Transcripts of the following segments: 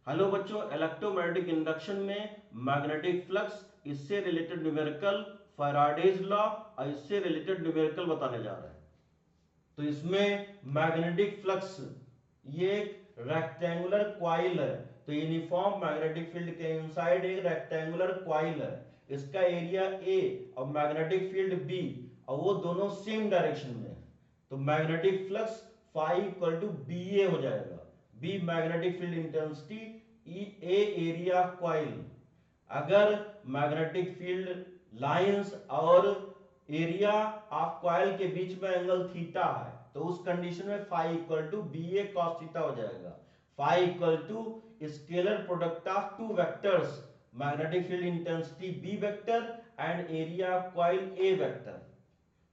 Hello बच्चों, electromagnetic induction में magnetic flux, इससे रिलेटेड न्यूमेरिकल, फैराडेज लॉ और इससे रिलेटेड न्यूमेरिकल बताने जा रहे हैं। तो इसमें मैग्नेटिक फ्लक्स ये एक रेक्टेंगुलर क्वाइल है। तो यूनिफॉर्म मैग्नेटिक फील्ड के इनसाइड एक रेक्टेंगुलर क्वाइल है। इसका एरिया ए और मैग्नेटिक फील्ड बी, और वो दोनों सेम डायरेक्शन में है। तो magnetic flux phi equal to B A हो जाएगा। B magnetic field intensity, E A area coil. अगर मैग्नेटिक फील्ड लाइंस और एरिया ऑफ कॉइल के बीच में एंगल थीटा है, तो उस कंडीशन में phi equal to B A cos theta हो जाएगा। Phi equal to scalar product of two vectors, magnetic field intensity B vector and area of coil A vector,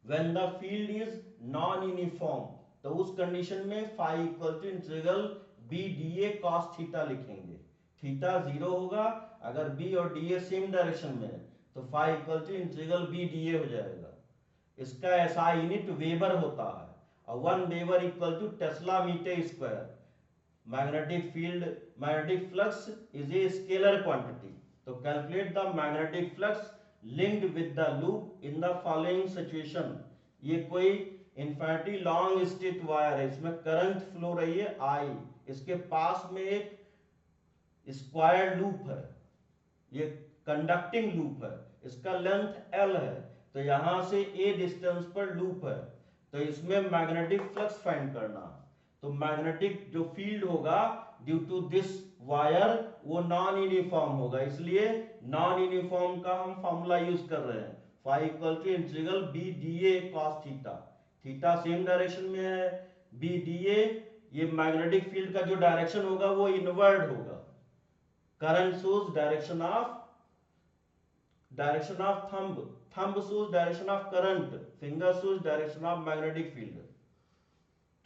when the field is non uniform. तो उस condition में phi equal to integral B d A cos theta लिखेंगे। Theta zero होगा अगर B और D A same direction में है, तो phi equal to integral B d A हो जाएगा। इसका ऐसा यूनिट वेबर होता है, और 1 weber equal to tesla metre square. Magnetic field, magnetic flux is a scalar quantity. तो calculate the magnetic flux linked with the loop in the following situation. ये कोई इन्फिनिटी लॉन्ग स्ट्रेट वायर है, इसमें current flow रही है आई, इसके पास में एक स्क्वायर लूप है, ये कंडक्टिंग लूप है, इसका लेंथ एल है। तो यहां से ए डिस्टेंस पर लूप है, तो इसमें मैग्नेटिक फ्लक्स फाइंड करना। तो मैग्नेटिक जो फील्ड होगा ड्यू टू दिस वायर, वो नॉन यूनिफॉर्म होगा, इसलिए नॉन यूनिफॉर्म का हम फॉर्मूला यूज कर रहे हैं। Phi equal to integral B d A cos theta. Theta same direction में है, बी डी ए, ये मैग्नेटिक फील्ड का जो डायरेक्शन होगा वो इनवर्ड होगा। Current source direction of thumb source direction of current, finger source direction of magnetic field.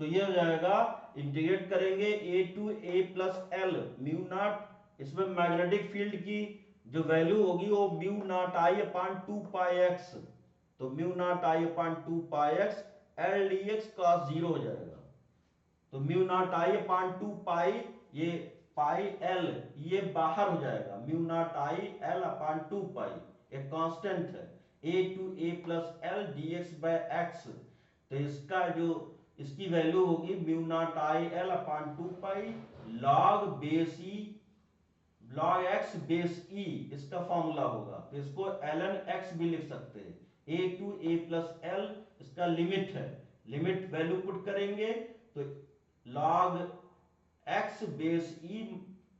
तो ये हो जाएगा, इंटीग्रेट करेंगे a to a plus l mu naught, इसमें मैग्नेटिक फील्ड की जो वैल्यू होगी वो mu naught I upon 2 pi x. तो mu naught I upon 2 pi x l d x cos zero हो जाएगा। तो म्यू नॉट आई अपान 2 पाई, ये पाई एल ये बाहर हो जाएगा, mu naught I l upon 2 pi एक कांस्टेंट है, a to a plus l d x by x. तो इसका जो इसकी वैल्यू होगी mu naught I l upon 2 pi log base e, log x base e इसका फॉर्मूला होगा। तो इसको एल एन एक्स भी लिख सकते हैं, a to a plus l इसका लिमिट है, लिमिट वैल्यू पुट करेंगे तो log x base e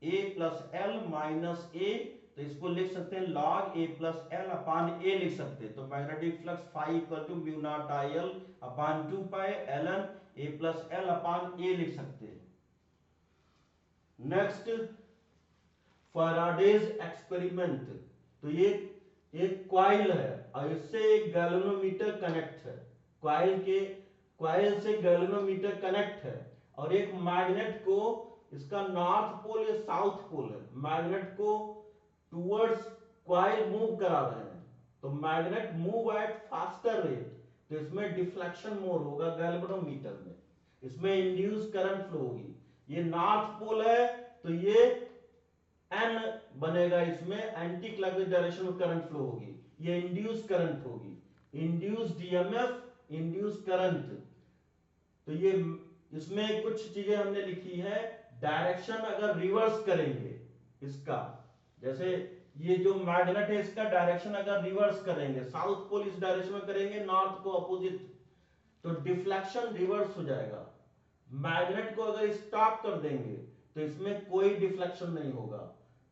a plus l minus a, तो इसको लिख सकते हैं log a plus l upon a लिख सकते हैं। तो magnetic flux phi equal to mu naught I l upon 2 pi l n a plus l upon a लिख सकते हैं। Next, Faraday's experiment. तो ये एक क्वाइल है और इससे एक गैल्वेनोमीटर कनेक्ट है, क्वाइल से गैल्वेनोमीटर कनेक्ट है, और एक मैग्नेट को, इसका नॉर्थ पोल या साउथ पोल है, मैग्नेट को टुवर्ड्स क्वाइल मूव करा रहे हैं। तो magnet move at faster rate, तो इसमें डिफ्लेक्शन मोर होगा गैल्वेनोमीटर में, इसमें इंड्यूस करंट फ्लो होगी। ये नॉर्थ पोल है तो ये एन बनेगा, इसमें एंटी क्लॉकवाइज डायरेक्शन में करंट फ्लो होगी, ये इंड्यूस करंट होगी, इंड्यूस्ड ईएमएफ, इंड्यूस करंट। तो ये इसमें कुछ चीजें हमने लिखी है, डायरेक्शन अगर रिवर्स करेंगे इसका, जैसे ये जो मैग्नेट है इसका डायरेक्शन अगर रिवर्स करेंगे, साउथ पोल इस डायरेक्शन में करेंगे, नॉर्थ को अपोजिट, तो डिफ्लेक्शन रिवर्स हो जाएगा। मैग्नेट को अगर स्टॉप कर देंगे तो इसमें कोई डिफ्लेक्शन नहीं होगा,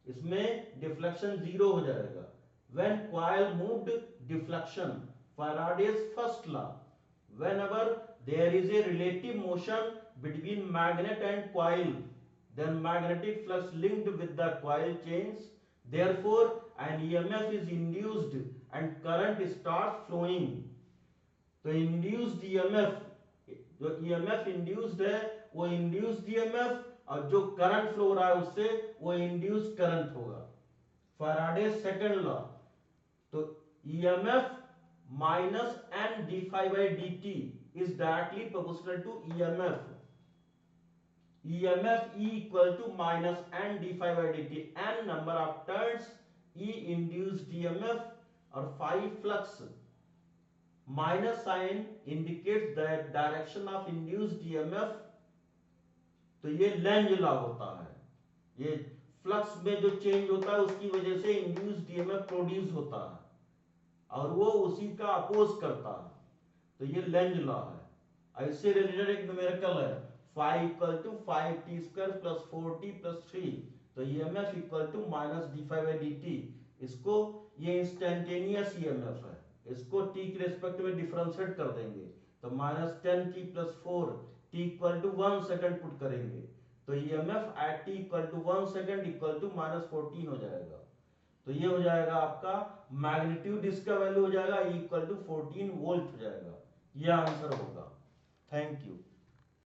इसमें डिफ्लेक्शन जीरो हो जाएगा। When coil moved, deflection, Faraday's first law, whenever there is a relative motion between magnet and coil, then magnetic flux linked with the coil changes, therefore an EMF is induced and current starts flowing। तो induced EMF, जो EMF induced है वो induced EMF, और जो current flow हो रहा है उससे वो इंड्यूस्ड करंट होगा। फैराडे सेकंड लॉ, तो EMF minus n d phi by d t is directly proportional to EMF. EMF E equal to minus n d phi by dt, n number of turns, E induced EMF और phi flux. Minus sign indicates the direction of induced EMF, तो ये Lenz law होता है। ये flux में जो change होता है उसकी वजह से इंड्यूस्ड EMF प्रोड्यूस होता है और वो उसी का अपोज करता है, तो ये लेंज लॉ है। ऐसे रिलेटेड एक न्यूमेरिकल है, phi equal to 5t² plus 4t plus 3, तो EMF equal to minus d phi by dt। इसको, ये इंस्टेंटेनियस EMF है, इसको t के रेस्पेक्ट में डिफरेंशिएट कर देंगे, तो minus 10t plus 4 t equal to 1 second put करेंगे, तो EMF at t equal to 1 second equal to minus 14 हो जाएगा। तो ये हो जाएगा आपका मैग्नीट्यूड, इसका वैल्यू हो जाएगा E इक्वल टू 14 वोल्ट हो जाएगा। ये आंसर होगा। Thank you.